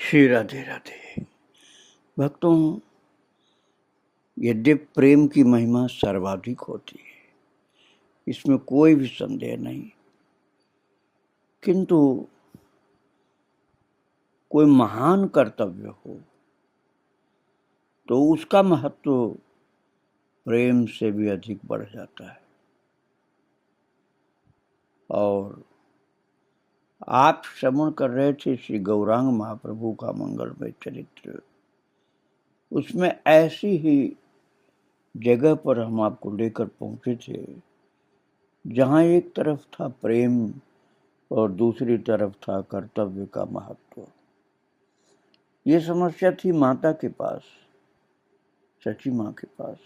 श्री राधे राधे। भक्तों, यद्यपि प्रेम की महिमा सर्वाधिक होती है, इसमें कोई भी संदेह नहीं, किंतु कोई महान कर्तव्य हो तो उसका महत्व प्रेम से भी अधिक बढ़ जाता है। और आप श्रवण कर रहे थे श्री गौरांग महाप्रभु का मंगलमय चरित्र। उसमें ऐसी ही जगह पर हम आपको लेकर पहुंचे थे जहां एक तरफ था प्रेम और दूसरी तरफ था कर्तव्य का महत्व। ये समस्या थी माता के पास, सची माँ के पास।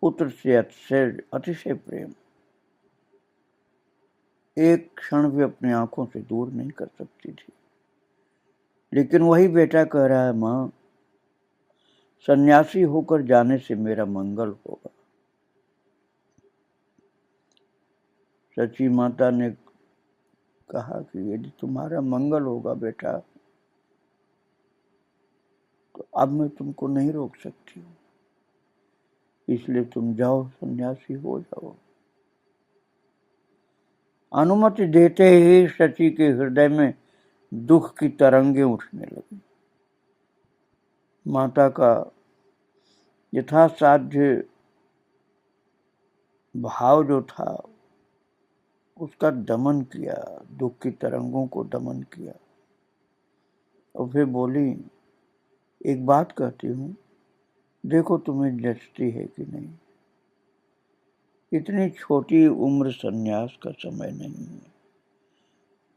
पुत्र से अतिशय प्रेम, एक क्षण भी अपनी आंखों से दूर नहीं कर सकती थी। लेकिन वही बेटा कह रहा है, माँ सन्यासी होकर जाने से मेरा मंगल होगा। सची माता ने कहा कि यदि तुम्हारा मंगल होगा बेटा, तो अब मैं तुमको नहीं रोक सकती हूँ, इसलिए तुम जाओ, सन्यासी हो जाओ। अनुमति देते ही शची के हृदय में दुख की तरंगें उठने लगी। माता का यथासाध्य भाव जो था उसका दमन किया, दुख की तरंगों को दमन किया। और फिर बोली, एक बात कहती हूँ, देखो तुम्हें जचती है कि नहीं। इतनी छोटी उम्र सन्यास का समय नहीं है,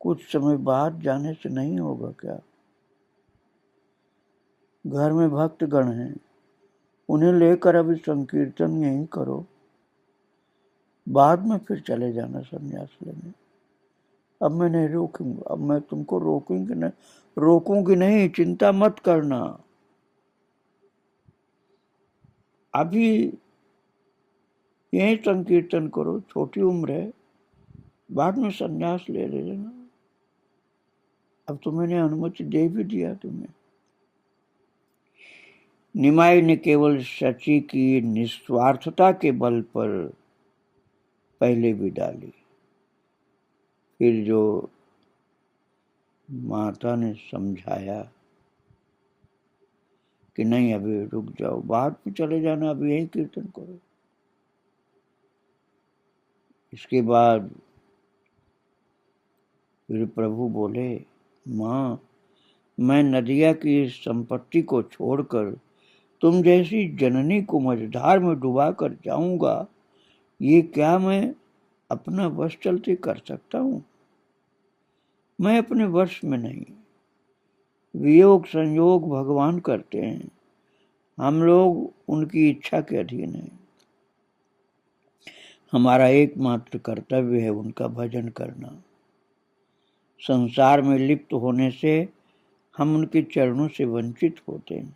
कुछ समय बाद जाने से नहीं होगा क्या? घर में भक्तगण हैं, उन्हें लेकर अभी संकीर्तन यहीं करो, बाद में फिर चले जाना सन्यास लेने। अब मैं नहीं रोकूंगा, अब मैं तुमको रोकूंगी नहीं, चिंता मत करना। अभी यही संकीर्तन करो, छोटी उम्र है, बाद में सन्यास ले लेना। अब तो मैंने अनुमति दे भी दिया तुम्हें। निमाई ने केवल शची की निस्वार्थता के बल पर पहले भी डाली, फिर जो माता ने समझाया कि नहीं अभी रुक जाओ, बाद में चले जाना, अभी यही कीर्तन करो। इसके बाद फिर प्रभु बोले, माँ मैं नदिया की संपत्ति को छोड़कर तुम जैसी जननी को मझधार में डुबा कर जाऊंगा, ये क्या मैं अपना वश चलते कर सकता हूँ? मैं अपने वश में नहीं। वियोग संयोग भगवान करते हैं, हम लोग उनकी इच्छा के अधीन हैं। हमारा एकमात्र कर्तव्य है उनका भजन करना। संसार में लिप्त होने से हम उनके चरणों से वंचित होते हैं।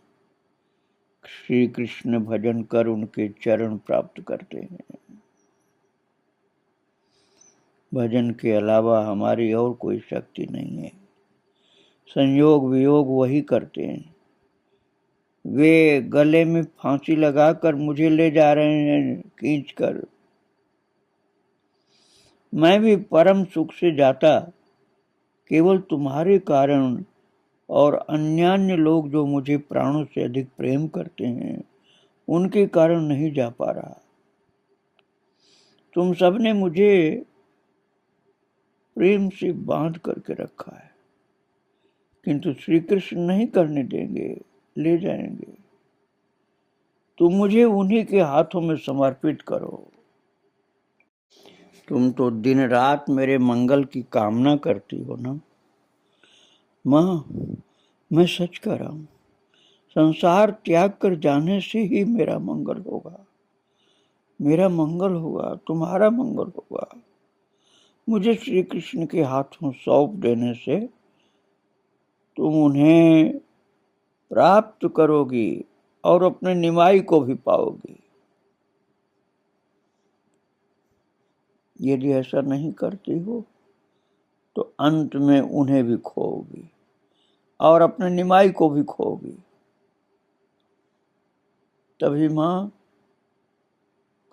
श्री कृष्ण भजन कर उनके चरण प्राप्त करते हैं। भजन के अलावा हमारी और कोई शक्ति नहीं है। संयोग वियोग वही करते हैं। वे गले में फांसी लगाकर मुझे ले जा रहे हैं खींचकर। मैं भी परम सुख से जाता, केवल तुम्हारे कारण और अन्यान्य लोग जो मुझे प्राणों से अधिक प्रेम करते हैं उनके कारण नहीं जा पा रहा। तुम सबने मुझे प्रेम से बांध करके रखा है, किंतु श्री कृष्ण नहीं करने देंगे, ले जाएंगे। तुम मुझे उन्हीं के हाथों में समर्पित करो। तुम तो दिन रात मेरे मंगल की कामना करती हो ना। माँ मैं सच कह रहा हूं, संसार त्याग कर जाने से ही मेरा मंगल होगा। मेरा मंगल होगा, तुम्हारा मंगल होगा। मुझे श्री कृष्ण के हाथों सौंप देने से तुम उन्हें प्राप्त करोगी और अपने निमाई को भी पाओगी। यदि ऐसा नहीं करती हो तो अंत में उन्हें भी खोओगी। और अपने निमाई को भी खोगी। तभी माँ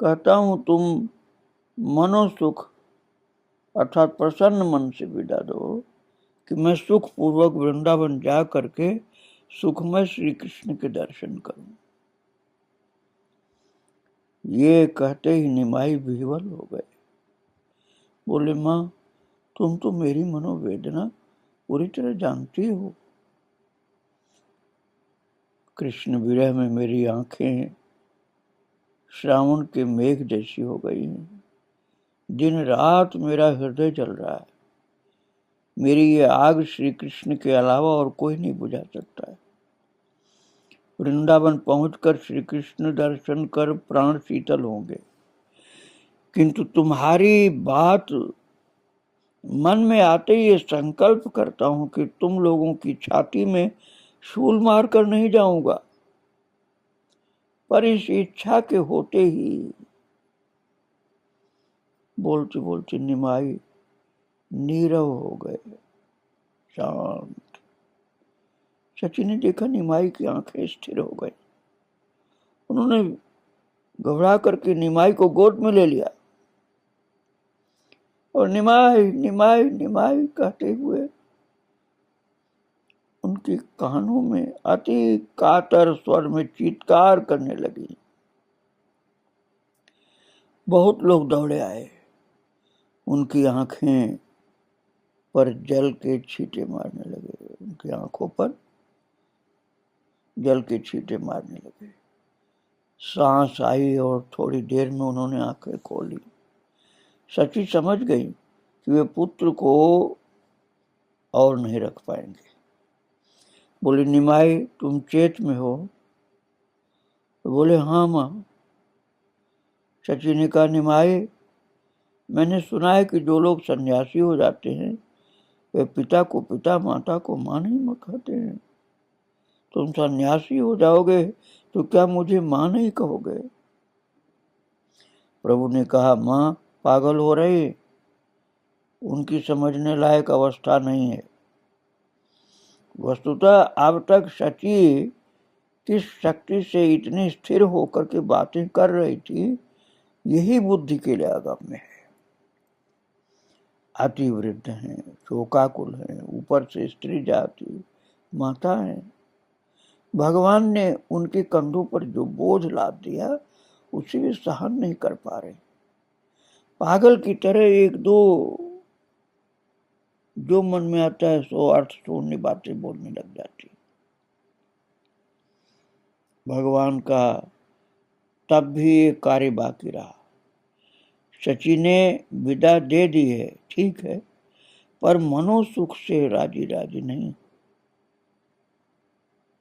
कहता हूं तुम मनोसुख अर्थात प्रसन्न मन से विदा दो कि मैं सुख पूर्वक वृंदावन जा करके सुखमय श्री कृष्ण के दर्शन करूं। ये कहते ही निमाई विह्वल हो गए। बोले माँ तुम तो मेरी मनोवेदना पूरी तरह जानती हो। कृष्ण विरह में मेरी आंखें श्रावण के मेघ जैसी हो गई हैं। दिन रात मेरा हृदय जल रहा है। मेरी ये आग श्री कृष्ण के अलावा और कोई नहीं बुझा सकता है। वृंदावन पहुंचकर श्री कृष्ण दर्शन कर प्राण शीतल होंगे, किंतु तुम्हारी बात मन में आते ही ये संकल्प करता हूं कि तुम लोगों की छाती में शूल मारकर नहीं जाऊंगा। पर इस इच्छा के होते ही बोलते बोलते निमाई नीरव हो गए, शांत। सची ने देखा निमाई की आंखें स्थिर हो गई। उन्होंने घबरा करके निमाई को गोद में ले लिया और निमाई निमाई निमाई कहते हुए उनके कानों में अति कातर स्वर में चीत्कार करने लगी। बहुत लोग दौड़े आए, उनकी आंखें पर जल के छींटे मारने लगे, उनकी आंखों पर जल के छींटे मारने लगे। सांस आई और थोड़ी देर में उन्होंने आंखें खोली। सची समझ गई कि वे पुत्र को और नहीं रख पाएंगे। बोले निमाई तुम चेत में हो? तो बोले हाँ माँ। सची ने कहा निमाई मैंने सुना है कि जो लोग सन्यासी हो जाते हैं वे पिता को पिता माता को माँ नहीं कहते हैं। तुम सन्यासी हो जाओगे तो क्या मुझे माँ नहीं कहोगे? प्रभु ने कहा माँ पागल हो रही, उनकी समझने लायक अवस्था नहीं है। वस्तुतः अब तक सची किस शक्ति से इतनी स्थिर होकर के बातें कर रही थी, यही बुद्धि के लिए अगम्य है। अति वृद्ध हैं, शोकाकुल हैं, ऊपर से स्त्री जाति माता है। भगवान ने उनके कंधों पर जो बोझ लाद दिया उसे वे सहन नहीं कर पा रहे। पागल की तरह एक दो जो मन में आता है सो अर्थ शून्य बातें बोलने लग जाती। भगवान का तब भी एक कार्य बाकी रहा। सची ने विदा दे दी है, ठीक है, पर मनोसुख से राजी राजी नहीं।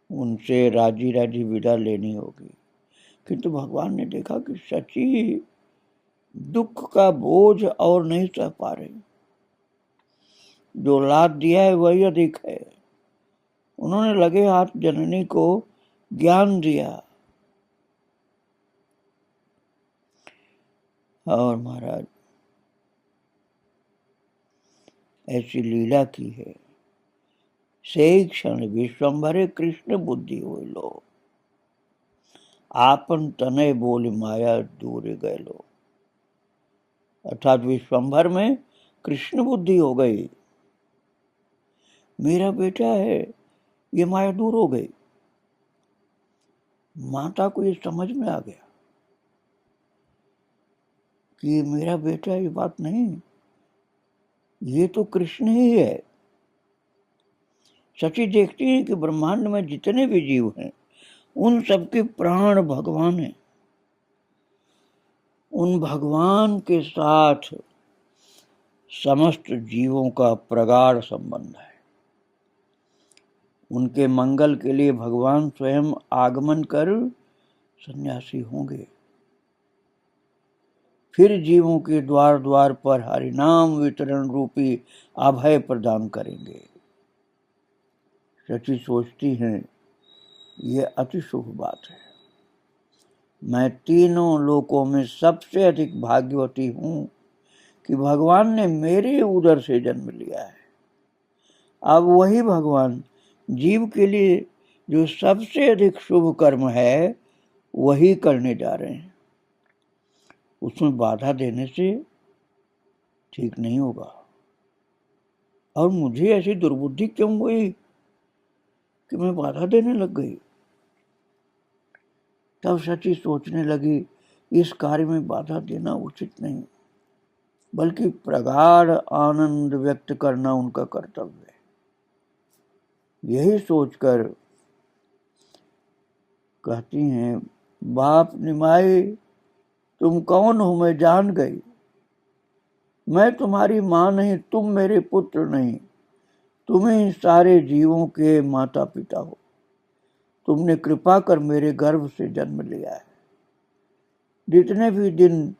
उनसे राजी राजी विदा लेनी होगी। किंतु भगवान ने देखा कि सची दुख का बोझ और नहीं सह पा रही। जो लाद दिया है वही अधिक है। उन्होंने लगे हाथ जननी को ज्ञान दिया और महाराज ऐसी लीला की है। से क्षण विश्वम्भरे कृष्ण बुद्धि हुए लो, आपन तनय बोल माया दूर गए लो। अर्थात विश्वम्भर में कृष्ण बुद्धि हो गई, मेरा बेटा है, ये माया दूर हो गई। माता को ये समझ में आ गया कि ये मेरा बेटा, ये बात नहीं, ये तो कृष्ण ही है। सची देखती है कि ब्रह्मांड में जितने भी जीव हैं उन सबके प्राण भगवान हैं। उन भगवान के साथ समस्त जीवों का प्रगाढ़ संबंध है। उनके मंगल के लिए भगवान स्वयं आगमन कर सन्यासी होंगे, फिर जीवों के द्वार द्वार पर हरिनाम वितरण रूपी अभय प्रदान करेंगे। सची सोचती हैं ये अति शुभ बात है। मैं तीनों लोकों में सबसे अधिक भाग्यवती हूं कि भगवान ने मेरे उदर से जन्म लिया है। अब वही भगवान जीव के लिए जो सबसे अधिक शुभ कर्म है वही करने जा रहे हैं। उसमें बाधा देने से ठीक नहीं होगा। और मुझे ऐसी दुर्बुद्धि क्यों हुई कि मैं बाधा देने लग गई। तब सची सोचने लगी इस कार्य में बाधा देना उचित नहीं, बल्कि प्रगाढ़ आनंद व्यक्त करना उनका कर्तव्य है। यही सोचकर कहती हैं, बाप निमाई तुम कौन हो मैं जान गई, मैं तुम्हारी माँ नहीं, तुम मेरे पुत्र नहीं, तुम ही सारे जीवों के माता पिता हो। तुमने कृपा कर मेरे गर्भ से जन्म लिया है। जितने भी दिन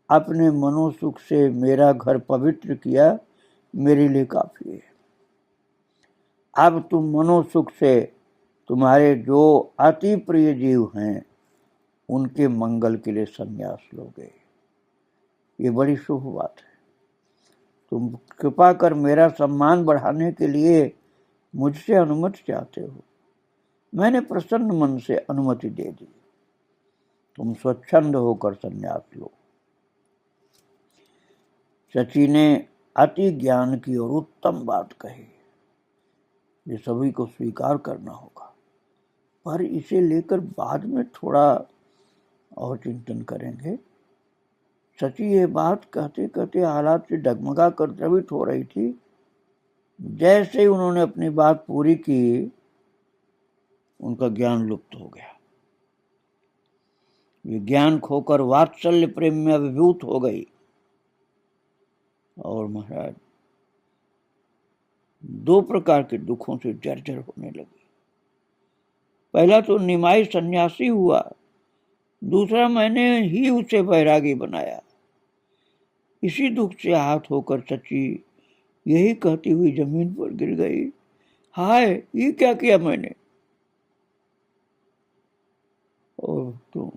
अपने मनोसुख से मेरा घर पवित्र किया मेरे लिए काफी है। अब तुम मनोसुख से तुम्हारे जो अति प्रिय जीव हैं उनके मंगल के लिए संन्यास लोगे। ये बड़ी शुभ बात है। तुम कृपा कर मेरा सम्मान बढ़ाने के लिए मुझसे अनुमति चाहते हो। मैंने प्रसन्न मन से अनुमति दे दी। तुम स्वच्छंद होकर संन्यास लो। शची ने अति ज्ञान की और उत्तम बात कही। ये सभी को स्वीकार करना होगा, पर इसे लेकर बाद में थोड़ा और चिंतन करेंगे। सची ये बात कहते कहते हालात से डगमगा कर द्रवित हो रही थी। जैसे ही उन्होंने अपनी बात पूरी की उनका ज्ञान लुप्त हो गया। ये ज्ञान खोकर वात्सल्य प्रेम में अभिभूत हो गई और महाराज दो प्रकार के दुखों से जर्जर होने लगी। पहला तो निमाई सन्यासी हुआ, दूसरा मैंने ही उसे बैरागी बनाया। इसी दुख से आहत होकर सची यही कहती हुई जमीन पर गिर गई, हाय ये क्या किया मैंने। और तो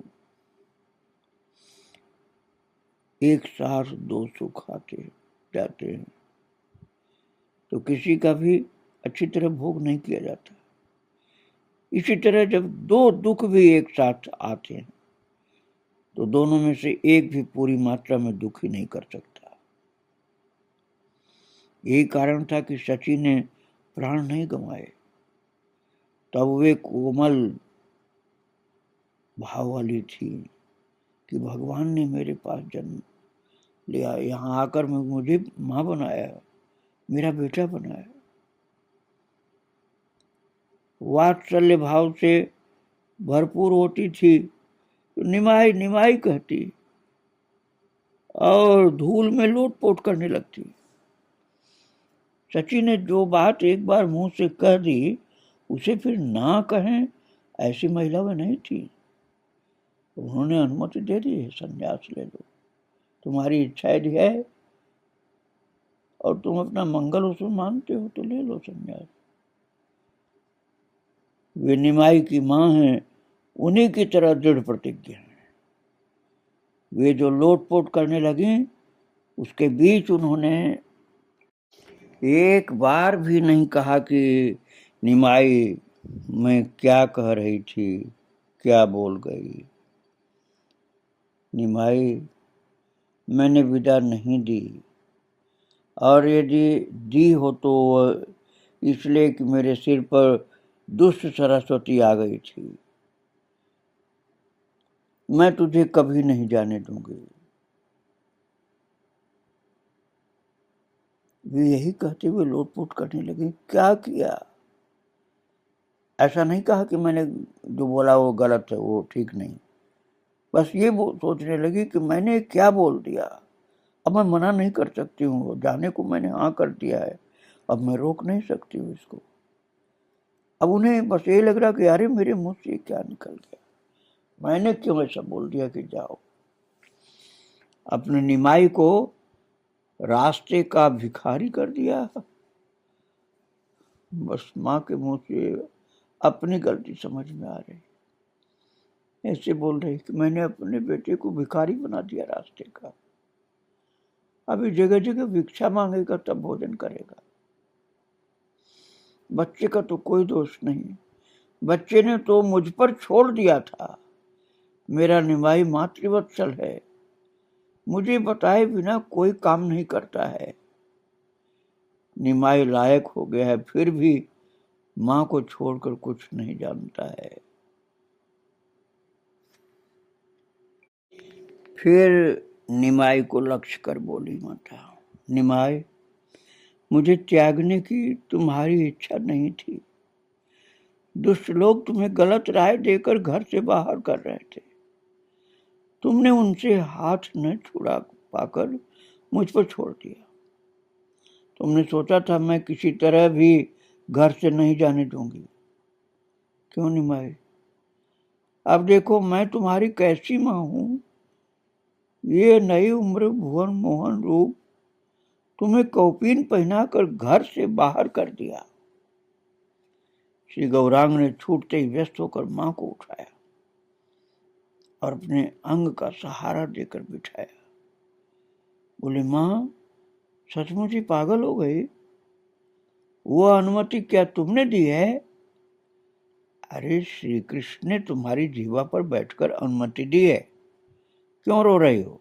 एक साथ दो सुख आते जाते हैं तो किसी का भी अच्छी तरह भोग नहीं किया जाता। इसी तरह जब दो दुख भी एक साथ आते हैं तो दोनों में से एक भी पूरी मात्रा में दुखी नहीं कर सकता। यही कारण था कि शची ने प्राण नहीं गंवाए। तब वे कोमल भाव वाली थी कि भगवान ने मेरे पास जन्म लिया, यहाँ आकर मुझे माँ बनाया, मेरा बेटा बनाया। वात्सल्य भाव से भरपूर होती थी तो निमाई निमाई कहती और धूल में लोटपोट करने लगती। सची ने जो बात एक बार मुंह से कह दी उसे फिर ना कहें ऐसी महिला में नहीं थी। उन्होंने अनुमति दे दी है, संन्यास ले लो, तुम्हारी इच्छा यदि है और तुम अपना मंगल उसमें मानते हो तो ले लो संन्यास। वे निमाई की मां हैं, उन्हीं की तरह दृढ़ प्रतिज्ञ हैं। वे जो लोटपोट करने लगी उसके बीच उन्होंने एक बार भी नहीं कहा कि निमाई मैं क्या कह रही थी, क्या बोल गई। निमाई मैंने विदा नहीं दी, और यदि दी हो तो इसलिए कि मेरे सिर पर दुष्ट सरस्वती आ गई थी। मैं तुझे कभी नहीं जाने दूंगी। वे यही कहते हुए लोटपोट करने लगे, क्या किया। ऐसा नहीं कहा कि मैंने जो बोला वो गलत है, वो ठीक नहीं। बस ये सोचने लगी कि मैंने क्या बोल दिया। अब मैं मना नहीं कर सकती हूँ, जाने को मैंने हाँ कर दिया है, अब मैं रोक नहीं सकती हूँ इसको। अब उन्हें बस ये लग रहा कि अरे मेरे मुंह से क्या निकल गया, मैंने क्यों ऐसा बोल दिया कि जाओ। अपने निमाई को रास्ते का भिखारी कर दिया। बस माँ के मुंह से अपनी गलती समझ में आ रही, ऐसे बोल रही कि मैंने अपने बेटे को भिखारी बना दिया रास्ते का। अभी जगह जगह भिक्षा मांगेगा तब भोजन करेगा। बच्चे का तो कोई दोष नहीं, बच्चे ने तो मुझ पर छोड़ दिया था। मेरा निमाई मातृवत्सल है, मुझे बताए बिना कोई काम नहीं करता है। निमाई लायक हो गया है, फिर भी माँ को छोड़कर कुछ नहीं जानता है। फिर निमाई को लक्ष्य कर बोली माता, निमाई, मुझे त्यागने की तुम्हारी इच्छा नहीं थी। दुष्ट लोग तुम्हें गलत राय देकर घर से बाहर कर रहे थे। तुमने उनसे हाथ न छुड़ा पाकर मुझ पर छोड़ दिया। तुमने सोचा था मैं किसी तरह भी घर से नहीं जाने दूंगी। क्यों निमाई? अब देखो मैं तुम्हारी कैसी माँ हूं। ये नई उम्र भुवन मोहन रूप तुम्हें कौपीन पहनाकर घर से बाहर कर दिया। श्री गौरांग ने छूटते ही व्यस्त होकर मां को उठाया और अपने अंग का सहारा देकर बिठाया। बोले, मां, सचमुच ही पागल हो गई? वो अनुमति क्या तुमने दी है? अरे, श्री कृष्ण ने तुम्हारी जीवा पर बैठकर अनुमति दी है, क्यों रो रही हो?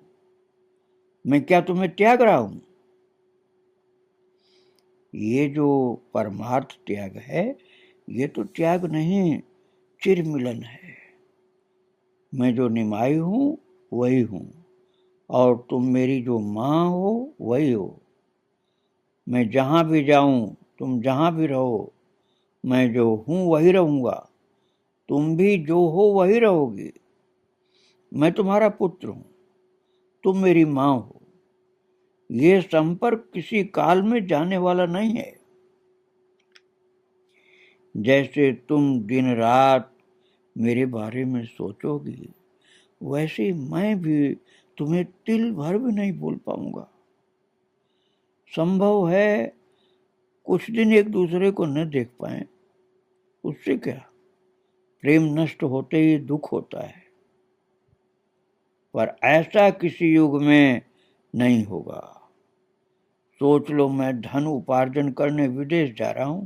मैं क्या तुम्हें त्याग रहा हूं? ये जो परमार्थ त्याग है, ये तो त्याग नहीं, चिर मिलन है। मैं जो निमाई हूं वही हूं, और तुम मेरी जो मां हो वही हो। मैं जहां भी जाऊं, तुम जहां भी रहो, मैं जो हूं वही रहूंगा, तुम भी जो हो वही रहोगी। मैं तुम्हारा पुत्र हूं, तुम मेरी मां हो। ये संपर्क किसी काल में जाने वाला नहीं है। जैसे तुम दिन रात मेरे बारे में सोचोगी, वैसे मैं भी तुम्हें तिल भर भी नहीं भूल पाऊंगा। संभव है कुछ दिन एक दूसरे को न देख पाए, उससे क्या, प्रेम नष्ट होते ही दुख होता है। पर ऐसा किसी युग में नहीं होगा। सोच लो, मैं धन उपार्जन करने विदेश जा रहा हूं।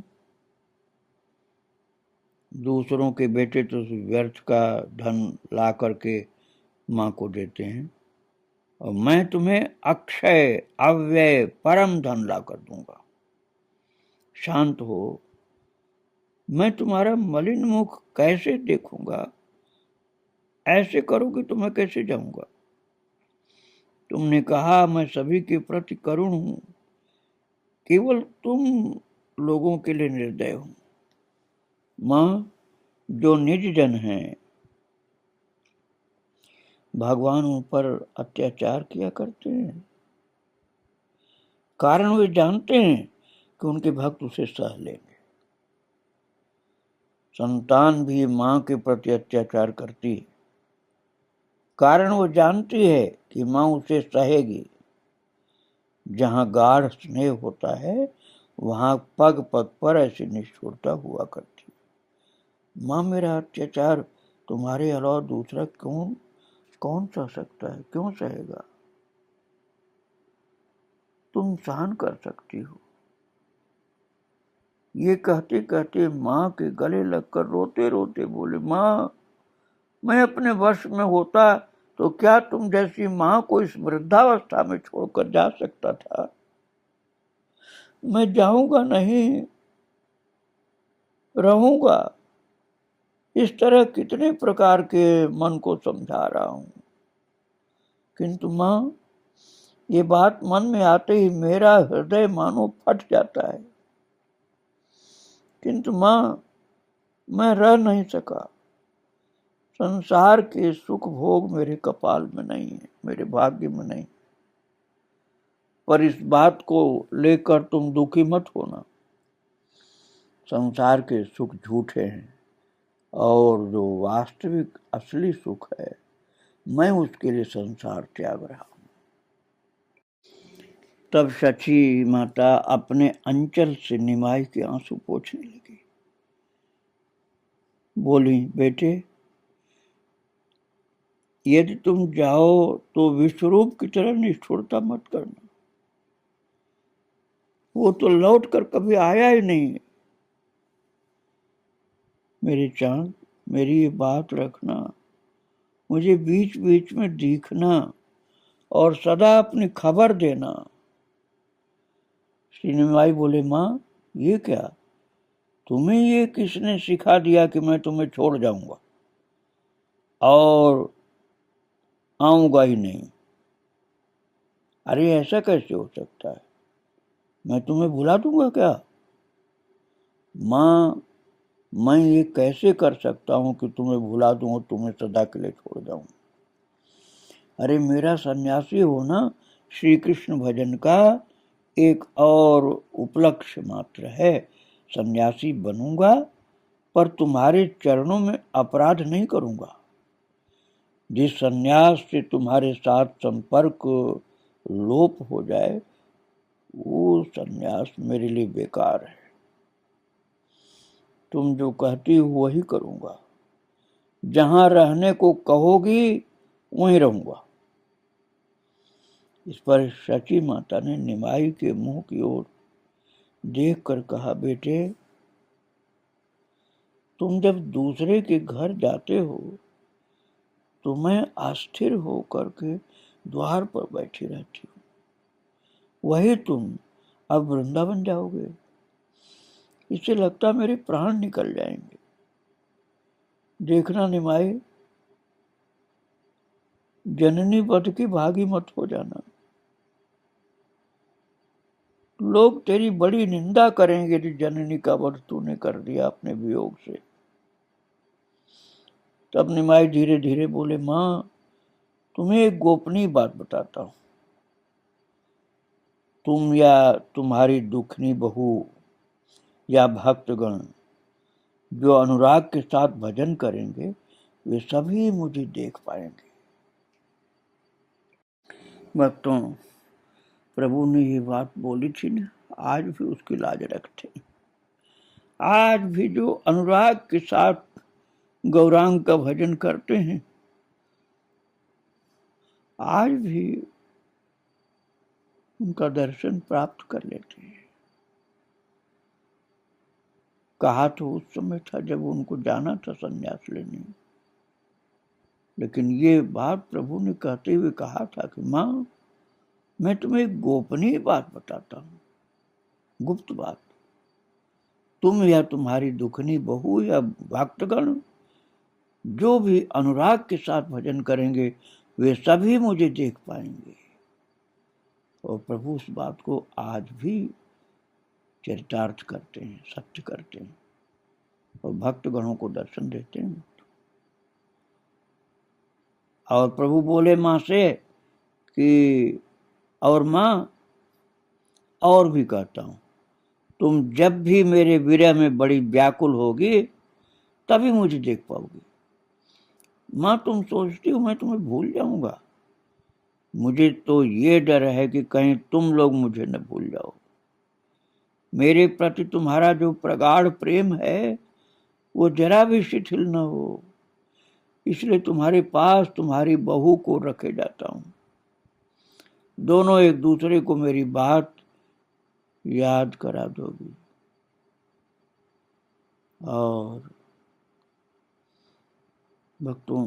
दूसरों के बेटे तो व्यर्थ का धन ला करके मां को देते हैं, और मैं तुम्हें अक्षय अव्यय परम धन ला कर दूंगा। शांत हो, मैं तुम्हारा मलिन मुख कैसे देखूंगा? ऐसे करोगे तो मैं कैसे जाऊंगा? तुमने कहा मैं सभी के प्रति करुण हूं, केवल तुम लोगों के लिए निर्दय हूं। मां, जो निज जन है, भगवान उन पर अत्याचार किया करते हैं, कारण वे जानते हैं कि उनके भक्त उसे सह लेंगे। संतान भी मां के प्रति अत्याचार करती है, कारण वो जानती है कि मां उसे सहेगी। जहां गाढ़ स्नेह होता है, वहां पग पग पर ऐसी निष्ठुरता हुआ करती है। मां, मेरा अत्याचार तुम्हारे अलावा दूसरा कौन सह सकता है? क्यों सहेगा? तुम सहन कर सकती हो। ये कहते कहते मां के गले लगकर रोते रोते बोले, मां, मैं अपने वश में होता तो क्या तुम जैसी मां को इस वृद्धावस्था में छोड़कर जा सकता था? मैं जाऊंगा नहीं, रहूंगा। इस तरह कितने प्रकार के मन को समझा रहा हूं, किंतु मां, ये बात मन में आते ही मेरा हृदय मानो फट जाता है। किंतु मां, मैं रह नहीं सका। संसार के सुख भोग मेरे कपाल में नहीं है, मेरे भाग्य में नहीं। पर इस बात को लेकर तुम दुखी मत होना। संसार के सुख झूठे हैं, और जो वास्तविक असली सुख है, मैं उसके लिए संसार त्याग रहा हूं। तब शची माता अपने अंचल से निमाई के आंसू पोंछने लगी। बोली, बेटे, यदि तुम जाओ तो विश्वरूप की तरह निष्ठुरता मत करना। वो तो लौट कर कभी आया ही नहीं। मेरे चांद, मेरी ये बात रखना, मुझे बीच बीच में दिखना और सदा अपनी खबर देना। श्री निमाई बोले, माँ ये क्या, तुम्हें ये किसने सिखा दिया कि मैं तुम्हें छोड़ जाऊंगा और आऊंगा ही नहीं? अरे ऐसा कैसे हो सकता है, मैं तुम्हें भुला दूंगा क्या? माँ, मैं ये कैसे कर सकता हूं कि तुम्हें भुला दूं और तुम्हें सदा के लिए छोड़ जाऊं? अरे मेरा सन्यासी होना श्री कृष्ण भजन का एक और उपलक्ष्य मात्र है। सन्यासी बनूंगा पर तुम्हारे चरणों में अपराध नहीं करूंगा। जिस सन्यास से तुम्हारे साथ संपर्क लोप हो जाए वो सन्यास मेरे लिए बेकार है। तुम जो कहती हो वही करूंगा, जहां रहने को कहोगी वहीं रहूंगा। इस पर शची माता ने निमाई के मुंह की ओर देख कर कहा, बेटे तुम जब दूसरे के घर जाते हो तो मैं अस्थिर होकर के द्वार पर बैठी रहती हूँ, वही तुम अब वृंदावन जाओगे, इससे लगता मेरे प्राण निकल जाएंगे। देखना निमाई, जननी वध की भागी मत हो जाना। लोग तेरी बड़ी निंदा करेंगे कि जननी का वध तूने कर दिया अपने वियोग से। तब निमाई धीरे धीरे बोले, माँ तुम्हें एक गोपनीय बात बताता हूं। तुम या तुम्हारी दुखनी बहू या भक्तगण जो अनुराग के साथ भजन करेंगे वे सभी मुझे देख पाएंगे। भक्तों, प्रभु ने ये बात बोली थी ना, आज भी उसकी लाज रखते हैं। आज भी जो अनुराग के साथ गौरांग का भजन करते हैं, आज भी उनका दर्शन प्राप्त कर लेते हैं। कहा तो उस समय था जब उनको जाना था संन्यास लेने, लेकिन ये बात प्रभु ने कहते हुए कहा था कि माँ मैं तुम्हें एक गोपनीय बात बताता हूँ, गुप्त बात। तुम या तुम्हारी दुखनी बहू या भक्तगण जो भी अनुराग के साथ भजन करेंगे वे सभी मुझे देख पाएंगे। और प्रभु उस बात को आज भी चरितार्थ करते हैं, सत्य करते हैं और भक्तगणों को दर्शन देते हैं। और प्रभु बोले माँ से कि और माँ और भी कहता हूं, तुम जब भी मेरे विरह में बड़ी व्याकुल होगी तभी मुझे देख पाओगी। माँ तुम सोचती हो मैं तुम्हें भूल जाऊंगा, मुझे तो ये डर है कि कहीं तुम लोग मुझे न भूल जाओ। मेरे प्रति तुम्हारा जो प्रगाढ़ प्रेम है वो जरा भी शिथिल न हो, इसलिए तुम्हारे पास तुम्हारी बहू को रखे जाता हूं। दोनों एक दूसरे को मेरी बात याद करा दोगी। और भक्तों,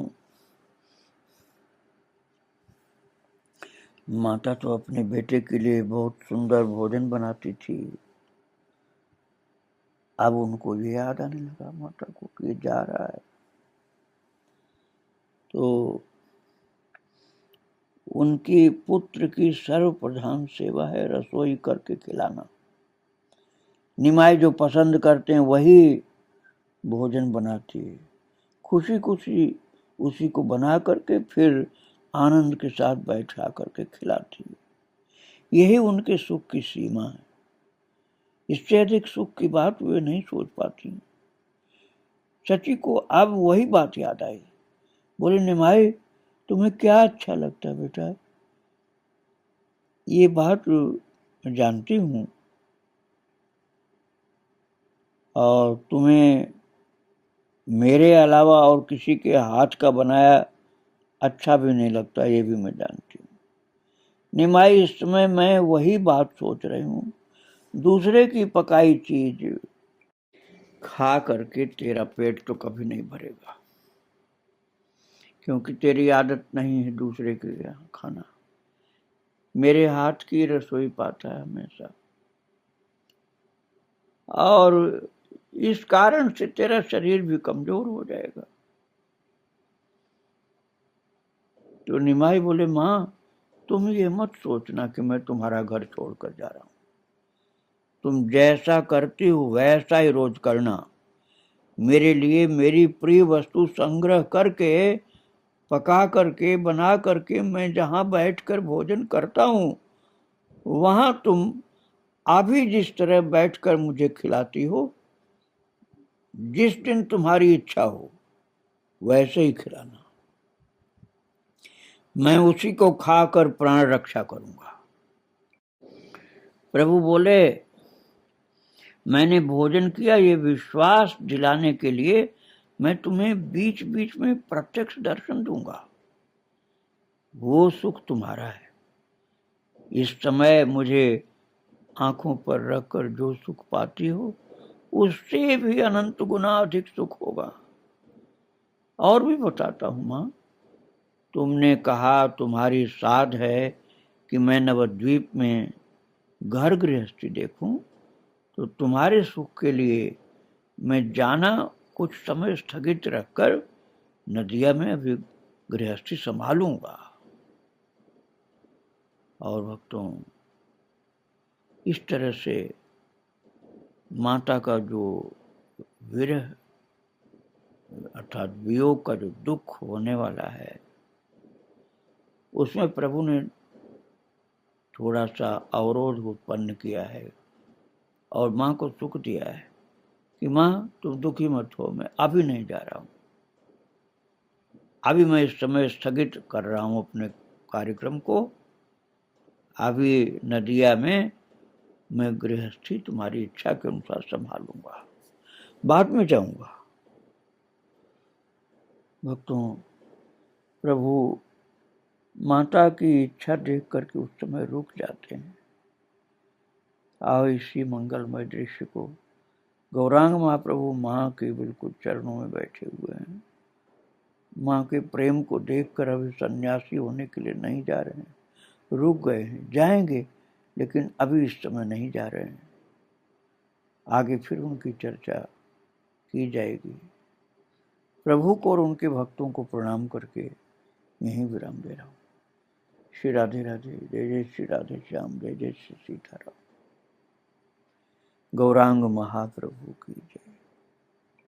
माता तो अपने बेटे के लिए बहुत सुंदर भोजन बनाती थी। अब उनको ये याद आने लगा माता को कि ये जा रहा है, तो उनकी पुत्र की सर्वप्रधान सेवा है रसोई करके खिलाना। निमाई जो पसंद करते हैं वही भोजन बनाती है, खुशी खुशी उसी को बना करके फिर आनंद के साथ बैठा करके खिलाती है। यही उनके सुख की सीमा है, इससे अधिक सुख की बात वे नहीं सोच पाती। शची को अब वही बात याद आई, बोले निमाई तुम्हें क्या अच्छा लगता है बेटा? ये बात जानती हूँ और तुम्हें मेरे अलावा और किसी के हाथ का बनाया अच्छा भी नहीं लगता, ये भी मैं जानती हूँ। निमाई इस समय मैं वही बात सोच रही हूँ, दूसरे की पकाई चीज खा करके तेरा पेट तो कभी नहीं भरेगा, क्योंकि तेरी आदत नहीं है दूसरे के यहाँ खाना। मेरे हाथ की रसोई पाता है हमेशा, और इस कारण से तेरा शरीर भी कमजोर हो जाएगा। तो निमाई बोले, माँ तुम ये मत सोचना कि मैं तुम्हारा घर छोड़कर जा रहा हूं। तुम जैसा करती हो वैसा ही रोज करना। मेरे लिए मेरी प्रिय वस्तु संग्रह करके, पका करके, बना करके मैं जहां बैठकर भोजन करता हूं, वहां तुम अभी जिस तरह बैठकर मुझे खिलाती हो, जिस दिन तुम्हारी इच्छा हो वैसे ही खिलाना। मैं उसी को खाकर प्राण रक्षा करूंगा। प्रभु बोले, मैंने भोजन किया ये विश्वास दिलाने के लिए मैं तुम्हें बीच बीच में प्रत्यक्ष दर्शन दूंगा। वो सुख तुम्हारा है। इस समय मुझे आंखों पर रखकर जो सुख पाती हो, उससे भी अनंत गुना अधिक सुख होगा। और भी बताता हूं मां, तुमने कहा तुम्हारी साध है कि मैं नवद्वीप में घर गृहस्थी देखूं, तो तुम्हारे सुख के लिए मैं जाना कुछ समय स्थगित रखकर नदिया में अभी गृहस्थी संभालूंगा। और भक्तों, इस तरह से माता का जो विरह अर्थात वियोग का जो दुख होने वाला है, उसमें प्रभु ने थोड़ा सा अवरोध उत्पन्न किया है और माँ को सुख दिया है कि माँ तुम दुखी मत हो, मैं अभी नहीं जा रहा हूं। अभी मैं इस समय स्थगित कर रहा हूं अपने कार्यक्रम को। अभी नदिया में मैं गृहस्थी तुम्हारी इच्छा के अनुसार संभालूंगा, बाद में जाऊंगा। भक्तों, प्रभु माता की इच्छा देख करके उस समय रुक जाते हैं। आओ इसी मंगलमय दृश्य को, गौरांग महाप्रभु माँ के बिल्कुल चरणों में बैठे हुए हैं। माँ के प्रेम को देखकर अभी सन्यासी होने के लिए नहीं जा रहे हैं, रुक गए हैं। जाएंगे लेकिन अभी इस समय नहीं जा रहे हैं, आगे फिर उनकी चर्चा की जाएगी। प्रभु को और उनके भक्तों को प्रणाम करके यहीं विराम दे रहा हूँ। श्री राधे राधे। जय जय श्री राधे श्याम, जय जय श्री सीताराम। गौरांग महाप्रभु की जय।